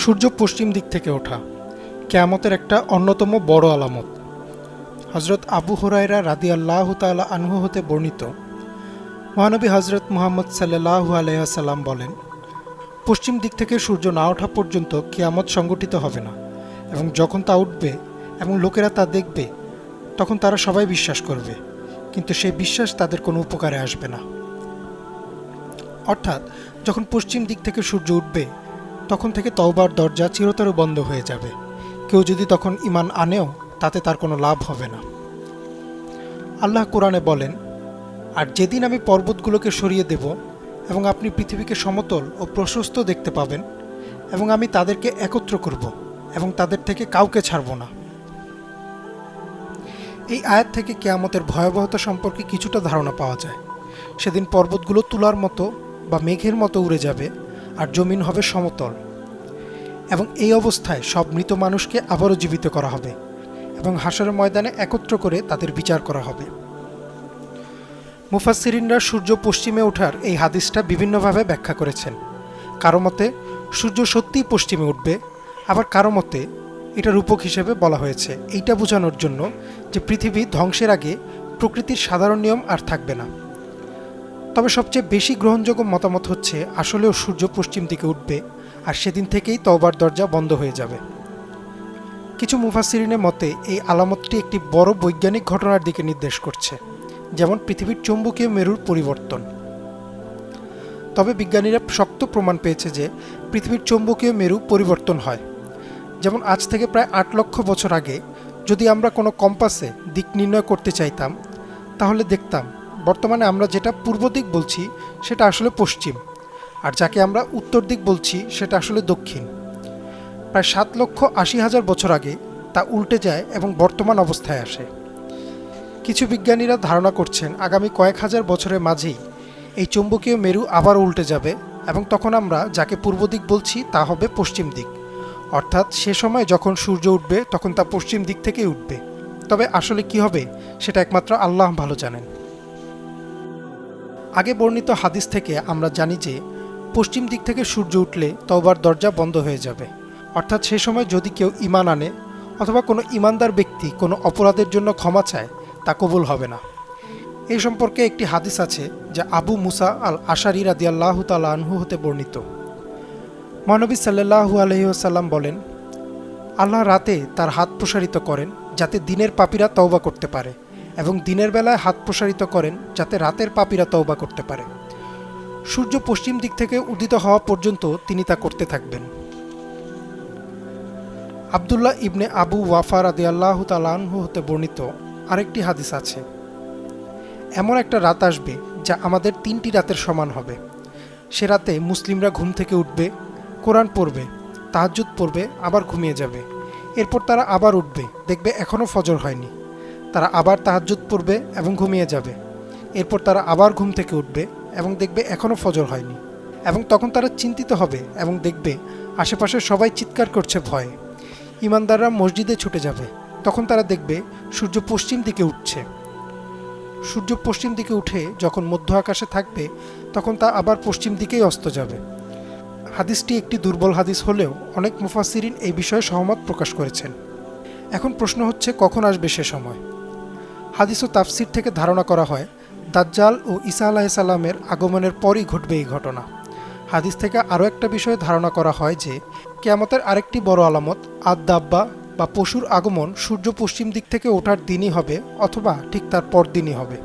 সূর্য পশ্চিম দিক থেকে ওঠা কিয়ামতের একটা অন্যতম বড় আলামত। হজরত আবু হুরায়রা রাদিয়াল্লাহু তাআলা আনহু হতে বর্ণিত, মহানবী হজরত মুহাম্মদ সাল্লাল্লাহু আলাইহি ওয়াসাল্লাম বলেন, পশ্চিম দিক থেকে সূর্য না ওঠা পর্যন্ত কিয়ামত সংগঠিত হবে না, এবং যখন তা উঠবে এবং লোকেরা তা দেখবে তখন তারা সবাই বিশ্বাস করবে, কিন্তু সেই বিশ্বাস তাদের কোনো উপকারে আসবে না। অর্থাৎ যখন পশ্চিম দিক থেকে সূর্য উঠবে তখন থেকে তওবার দরজা চিরতরে বন্ধ হয়ে যাবে। কেউ যদি তখন ঈমান আনেও তাতে তার কোনো লাভ হবে না। আল্লাহ কোরআনে বলেন, আর যেদিন আমি পর্বতগুলোকে সরিয়ে দেব এবং আপনি পৃথিবীকে সমতল ও প্রশস্ত দেখতে পাবেন, এবং আমি তাদেরকে একত্র করব এবং তাদের থেকে কাউকে ছাড়ব না। এই আয়াত থেকে কিয়ামতের ভয়াবহতা সম্পর্কে কিছুটা ধারণা পাওয়া যায়। সেদিন পর্বতগুলো তুলার মতো বা মেঘের মতো উড়ে যাবে আর জমিন হবে সমতল, এবং এই অবস্থায় সব মৃত মানুষকে আবারও জীবিত করা হবে এবং হাশরের ময়দানে একত্র করে তাদের বিচার করা হবে। মুফাসসিরিনরা সূর্য পশ্চিমে ওঠার এই হাদিসটা বিভিন্নভাবে ব্যাখ্যা করেছেন। কারো মতে সূর্য সত্যিই পশ্চিমে উঠবে, আবার কারো মতে এটা রূপক হিসেবে বলা হয়েছে এইটা বোঝানোর জন্য যে পৃথিবী ধ্বংসের আগে প্রকৃতির সাধারণ নিয়ম আর থাকবে না। তবে সবচেয়ে বেশি গ্রহণযোগ্য মতামত হচ্ছে আসলেও সূর্য পশ্চিম দিকে উঠবে আর সেদিন থেকেই তওবার দরজা বন্ধ হয়ে যাবে। কিছু মুফাসসিরিনের মতে এই আলামতটি একটি বড় বৈজ্ঞানিক ঘটনার দিকে নির্দেশ করছে, যেমন পৃথিবীর চৌম্বকীয় মেরুর পরিবর্তন। তবে বিজ্ঞানীরা শক্ত প্রমাণ পেয়েছে যে পৃথিবীর চৌম্বকীয় মেরু পরিবর্তন হয়। যেমন আজ থেকে প্রায় ৮ লক্ষ বছর আগে যদি আমরা কোনো কম্পাসে দিক নির্ণয় করতে চাইতাম, তাহলে দেখতাম বর্তমানে আমরা যেটা পূর্ব দিক বলছি সেটা আসলে পশ্চিম, আর যাকে আমরা উত্তর দিক বলছি সেটা আসলে দক্ষিণ। প্রায় ৭,৮০,০০০ বছর আগে তা উল্টে যায় এবং বর্তমান অবস্থায় আসে। কিছু বিজ্ঞানীরা ধারণা করছেন আগামী কয়েক হাজার বছরের মাঝেই এই চৌম্বকীয় মেরু আবার উল্টে যাবে এবং তখন আমরা যাকে পূর্ব দিক বলছি তা হবে পশ্চিম দিক। অর্থাৎ সে সময় যখন সূর্য উঠবে তখন তা পশ্চিম দিক থেকেই উঠবে। তবে আসলে কি হবে সেটা একমাত্র আল্লাহ ভালো জানেন। আগে বর্ণিত হাদিস থেকে আমরা জানি যে পশ্চিম দিক থেকে সূর্য উঠলে তওবার দরজা বন্ধ হয়ে যাবে। অর্থাৎ সে সময় যদি কেউ ঈমান আনে অথবা কোনো ঈমানদার ব্যক্তি কোনো অপরাধের জন্য ক্ষমা চায় তা কবুল হবে না। এই সম্পর্কে একটি হাদিস আছে যা আবু মুসা আল আশারি রাদিয়াল্লাহু তাআলা আনহু হতে বর্ণিত। মহানবী সাল্লাল্লাহু আলাইহি ওয়াসাল্লাম বলেন, আল্লাহ রাতে তার হাত প্রসারিত করেন যাতে দিনের পাপীরা তওবা করতে পারে, এবং দিনের বেলায় হাত প্রসারিত করেন যাতে রাতের পাপীরা তওবা করতে পারে। সূর্য পশ্চিম দিক থেকে উদিত হওয়া পর্যন্ত তিনি তা করতে থাকবেন। আবদুল্লাহ ইবনে আবু ওয়াফা রাদিয়াল্লাহু তাআলা আনহু হতে বর্ণিত আরেকটি হাদিস আছে, এমন একটা রাত আসবে যা আমাদের 3টি রাতের সমান হবে। সে রাতে মুসলিমরা ঘুম থেকে উঠবে, কোরআন পড়বে, তাহাজ্জুদ পড়বে, আবার ঘুমিয়ে যাবে। এরপর তারা আবার উঠবে, দেখবে এখনও ফজর হয়নি। তারা আবার তাহাজ্জুদ পড়বে এবং ঘুমিয়ে যাবে। এরপর তারা আবার ঘুম থেকে উঠবে এবং দেখবে এখনও ফজর হয়নি। এবং তখন তারা চিন্তিত হবে এবং দেখবে আশেপাশে সবাই চিৎকার করছে ভয়ে। ঈমানদাররা মসজিদে ছুটে যাবে, তখন তারা দেখবে সূর্য পশ্চিম দিকে উঠছে। সূর্য পশ্চিম দিকে উঠে যখন মধ্য আকাশে থাকবে তখন তা আবার পশ্চিম দিকেই অস্ত যাবে। হাদিসটি একটি দুর্বল হাদিস হলেও অনেক মুফাসসিরিন এই বিষয়ে সহমত প্রকাশ করেছেন। এখন প্রশ্ন হচ্ছে কখন আসবে সে সময়। হাদিস ও তাফসির থেকে ধারণা করা হয় দাজ্জাল ও ঈসা আলাইহিস সালামের আগমনের পরই ঘটবে এই ঘটনা। হাদিস থেকে আরও একটা বিষয়ে ধারণা করা হয় যে কিয়ামতের আরেকটি বড় আলামত আদ-দাব্বা বা পশুর আগমন সূর্য পশ্চিম দিক থেকে ওঠার দিনই হবে অথবা ঠিক তার পরদিনই হবে।